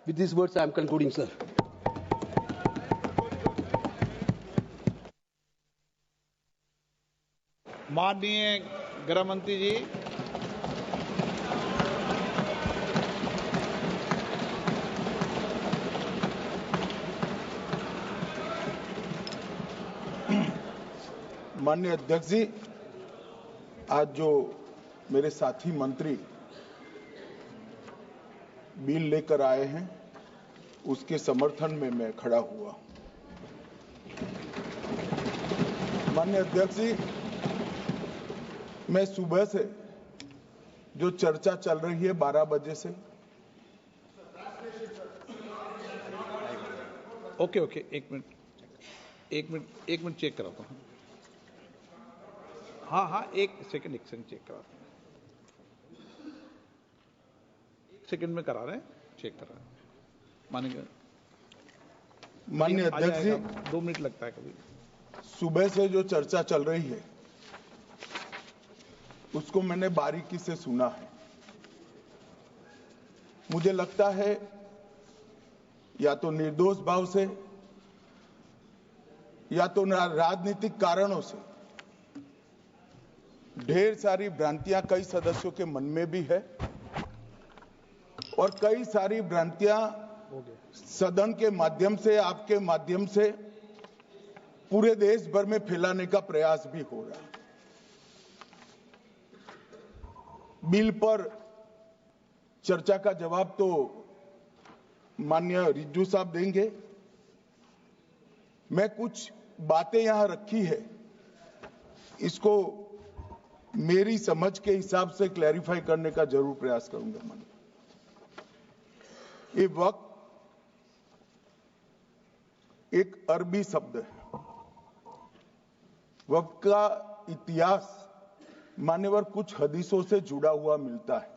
With these words, I am concluding, sir. माननीय गृह मंत्री जी, माननीय अध्यक्ष जी, आज जो मेरे साथी मंत्री बिल लेकर आए हैं उसके समर्थन में मैं खड़ा हुआ। माननीय अध्यक्ष जी, मैं सुबह से जो चर्चा चल रही है 12 बजे से, ओके एक मिनट चेक कराता हूँ। हाँ एक सेकंड चेक कराता हूँ। एक सेकंड में करा रहे हैं, चेक करा रहे हैं। माननीय अध्यक्ष जी, 2 मिनट लगता है कभी। सुबह से जो चर्चा चल रही है उसको मैंने बारीकी से सुना है। मुझे लगता है या तो निर्दोष भाव से या तो राजनीतिक कारणों से ढेर सारी भ्रांतियां कई सदस्यों के मन में भी है और कई सारी भ्रांतियां सदन के माध्यम से, आपके माध्यम से पूरे देश भर में फैलाने का प्रयास भी हो रहा है। बिल पर चर्चा का जवाब तो माननीय रिज्जू साहब देंगे। मैं कुछ बातें यहां रखी है, इसको मेरी समझ के हिसाब से क्लैरिफाई करने का जरूर प्रयास करूंगा। माननीय, ये वक्त एक अरबी शब्द है। वक्त का इतिहास मान्यवर कुछ हदीसों से जुड़ा हुआ मिलता है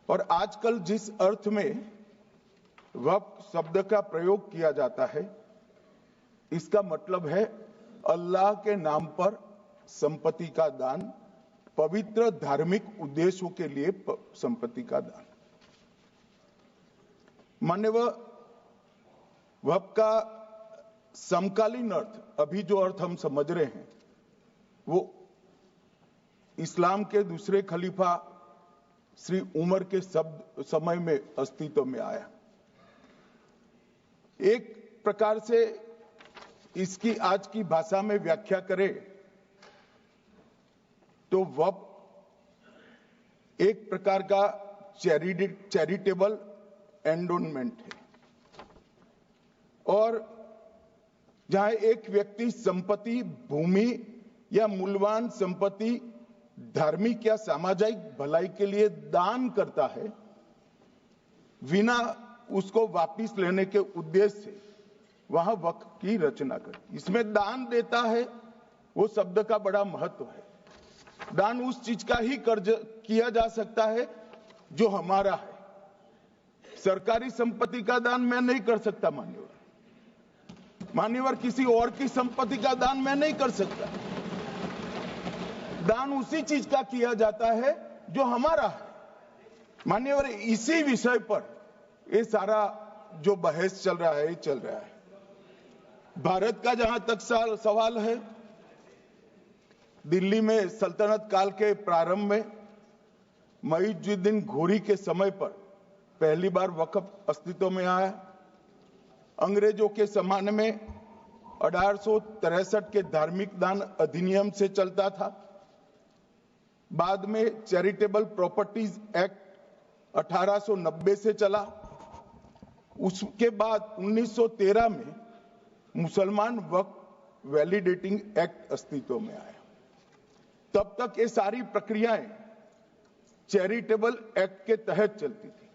और आजकल जिस अर्थ में वक्त शब्द का प्रयोग किया जाता है, इसका मतलब है अल्लाह के नाम पर संपत्ति का दान, पवित्र धार्मिक उद्देश्यों के लिए संपत्ति का दान। मान्यवर, वक्त का समकालीन अर्थ, अभी जो अर्थ हम समझ रहे हैं, वो इस्लाम के दूसरे खलीफा श्री उमर के समय में अस्तित्व में आया। एक प्रकार से इसकी आज की भाषा में व्याख्या करें तो वक्त एक प्रकार का चैरिटेबल एंडोनमेंट है और जहां एक व्यक्ति संपत्ति, भूमि या मूल्यवान संपत्ति धार्मिक या सामाजिक भलाई के लिए दान करता है बिना उसको वापस लेने के उद्देश्य से, वहां वक्त की रचना कर। इसमें दान देता है, वो शब्द का बड़ा महत्व है। दान उस चीज का ही कर्ज किया जा सकता है जो हमारा है। सरकारी संपत्ति का दान मैं नहीं कर सकता। मान्यवर किसी और की संपत्ति का दान मैं नहीं कर सकता। दान उसी चीज का किया जाता है जो हमारा है। मान्यवर, इसी विषय पर ये सारा जो बहस चल रहा है। भारत का जहां तक सवाल है, दिल्ली में सल्तनत काल के प्रारंभ में मुइज़ुद्दीन घोरी के समय पर पहली बार वक्फ अस्तित्व में आया। अंग्रेजों के जमाने में 1863 के धार्मिक दान अधिनियम से चलता था। बाद में चैरिटेबल प्रॉपर्टीज एक्ट 1890 से चला। उसके बाद 1913 में मुसलमान वक्फ वैलिडेटिंग एक्ट अस्तित्व में आया। तब तक ये सारी प्रक्रियाएं चैरिटेबल एक्ट के तहत चलती थी।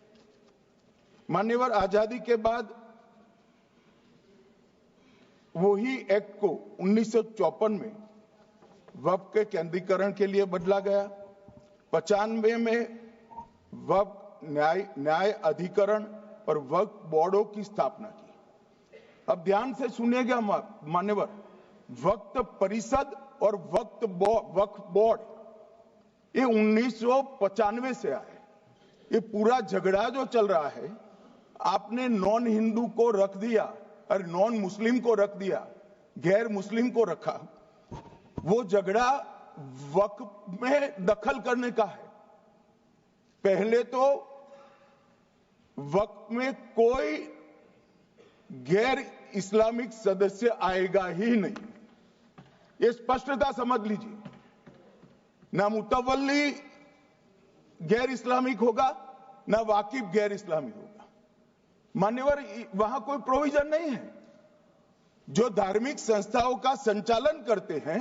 मान्यवर, आजादी के बाद वही एक्ट को 1954 में वक्फ के केंद्रीकरण के लिए बदला गया। 95 में वक्फ न्याय अधिकरण और वक्फ बोर्डों की स्थापना की। अब ध्यान से सुनिएगा मान्यवर, वक्फ परिषद और वक्फ बोर्ड ये 1995 से आए। ये पूरा झगड़ा जो चल रहा है, आपने नॉन हिंदू को रख दिया और नॉन मुस्लिम को रख दिया, गैर मुस्लिम को रखा। वो झगड़ा वक्फ में दखल करने का है। पहले तो वक्फ में कोई गैर इस्लामिक सदस्य आएगा ही नहीं, ये स्पष्टता समझ लीजिए। ना मुतवल्ली गैर इस्लामिक होगा, ना वाकिफ गैर इस्लामिक होगा। मान्यवर, वहां कोई प्रोविजन नहीं है। जो धार्मिक संस्थाओं का संचालन करते हैं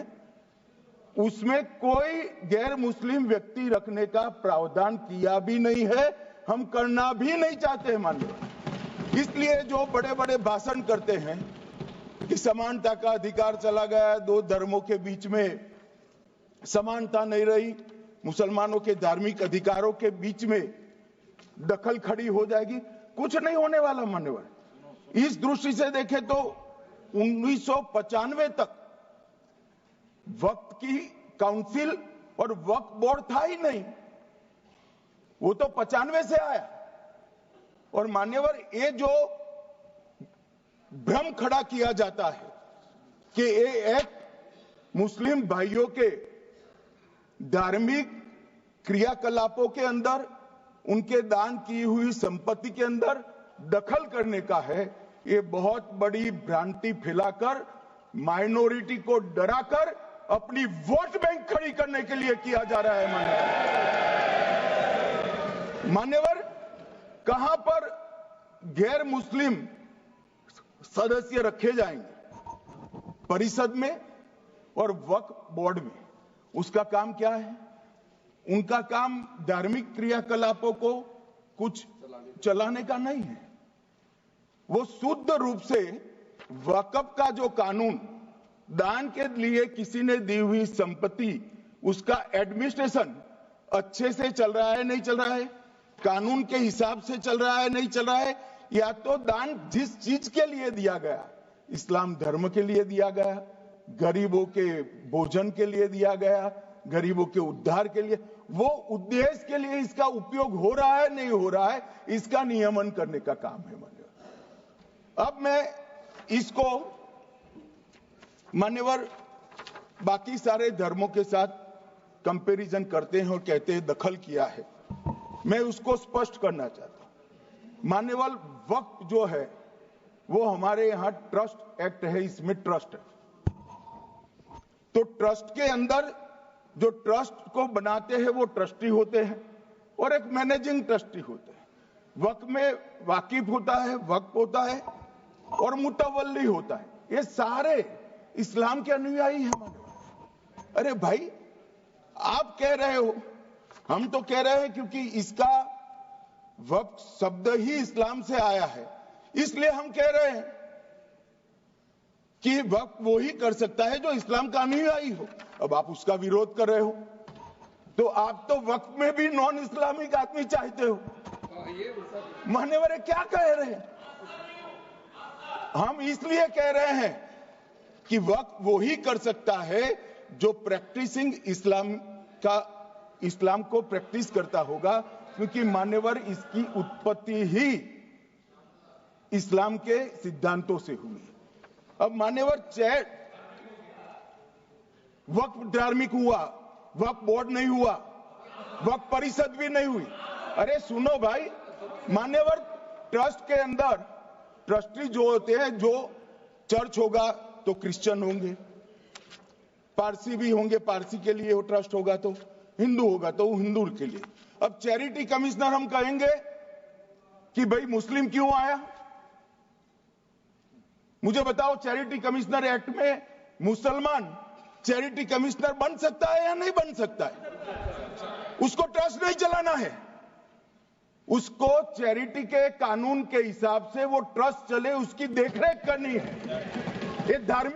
उसमें कोई गैर मुस्लिम व्यक्ति रखने का प्रावधान किया भी नहीं है, हम करना भी नहीं चाहते हैं मान्यवर। इसलिए जो बड़े बड़े भाषण करते हैं कि समानता का अधिकार चला गया, दो धर्मों के बीच में समानता नहीं रही, मुसलमानों के धार्मिक अधिकारों के बीच में दखल खड़ी हो जाएगी, कुछ नहीं होने वाला मान्यवर। इस दृष्टि से देखें तो 1995 तक वक्फ की काउंसिल और वक्फ बोर्ड था ही नहीं, वो तो 95 से आया। और मान्यवर, ये जो भ्रम खड़ा किया जाता है कि ये एक मुस्लिम भाइयों के धार्मिक क्रियाकलापों के अंदर, उनके दान की हुई संपत्ति के अंदर दखल करने का है, ये बहुत बड़ी भ्रांति फैलाकर माइनॉरिटी को डराकर अपनी वोट बैंक खड़ी करने के लिए किया जा रहा है मान्यवर। कहां पर गैर मुस्लिम सदस्य रखे जाएंगे? परिषद में और वक्फ बोर्ड में। उसका काम क्या है? उनका काम धार्मिक क्रियाकलापों को कुछ चलाने का नहीं है। वो शुद्ध रूप से वक्फ का जो कानून, दान के लिए किसी ने दी हुई संपत्ति, उसका एडमिनिस्ट्रेशन अच्छे से चल रहा है नहीं चल रहा है, कानून के हिसाब से चल रहा है नहीं चल रहा है, या तो दान जिस चीज के लिए दिया गया, इस्लाम धर्म के लिए दिया गया, गरीबों के भोजन के लिए दिया गया, गरीबों के उद्धार के लिए, वो उद्देश्य के लिए इसका उपयोग हो रहा है नहीं हो रहा है, इसका नियमन करने का काम है मान्यवर। अब मैं इसको मान्यवर बाकी सारे धर्मों के साथ कंपैरिजन करते हैं और कहते हैं दखल किया है। मैं उसको स्पष्ट करना चाहता हूं। मान्यवर, वक्फ जो है वो हमारे यहां ट्रस्ट एक्ट है, इसमें ट्रस्ट है। तो ट्रस्ट के अंदर जो ट्रस्ट को बनाते हैं वो ट्रस्टी होते हैं और एक मैनेजिंग ट्रस्टी होते हैं। वक्फ में वाकिफ होता है, वक्फ होता है और मुतवल्ली होता है। ये सारे इस्लाम के अनुयायी हैं। अरे भाई, आप कह रहे हो, हम तो कह रहे हैं क्योंकि इसका वक्फ शब्द ही इस्लाम से आया है, इसलिए हम कह रहे हैं कि वक्फ वो ही कर सकता है जो इस्लाम का अनुयायी हो। अब आप उसका विरोध कर रहे हो, तो आप तो वक्फ में भी नॉन इस्लामिक आदमी चाहते हो। मान्यवर, क्या कह रहे हैं? हम इसलिए कह रहे हैं कि वक्फ वो ही कर सकता है जो प्रैक्टिसिंग इस्लाम को प्रैक्टिस करता होगा, क्योंकि मान्यवर इसकी उत्पत्ति ही इस्लाम के सिद्धांतों से हुई। अब मान्यवर, वक्फ धार्मिक हुआ, वक्फ बोर्ड नहीं हुआ, वक्फ परिषद भी नहीं हुई। अरे सुनो भाई, मान्यवर, ट्रस्ट के अंदर ट्रस्टी जो होते हैं, जो चर्च होगा तो क्रिश्चियन होंगे, पारसी भी होंगे, पारसी के लिए वो ट्रस्ट होगा, तो हिंदू होगा तो हिंदू के लिए। अब चैरिटी कमिश्नर हम कहेंगे कि भाई मुस्लिम क्यों आया? मुझे बताओ, चैरिटी कमिश्नर एक्ट में मुसलमान चैरिटी कमिश्नर बन सकता है या नहीं बन सकता है? उसको ट्रस्ट नहीं चलाना है, उसको चैरिटी के कानून के हिसाब से वो ट्रस्ट चले, उसकी देखरेख करनी है। ये धार्मिक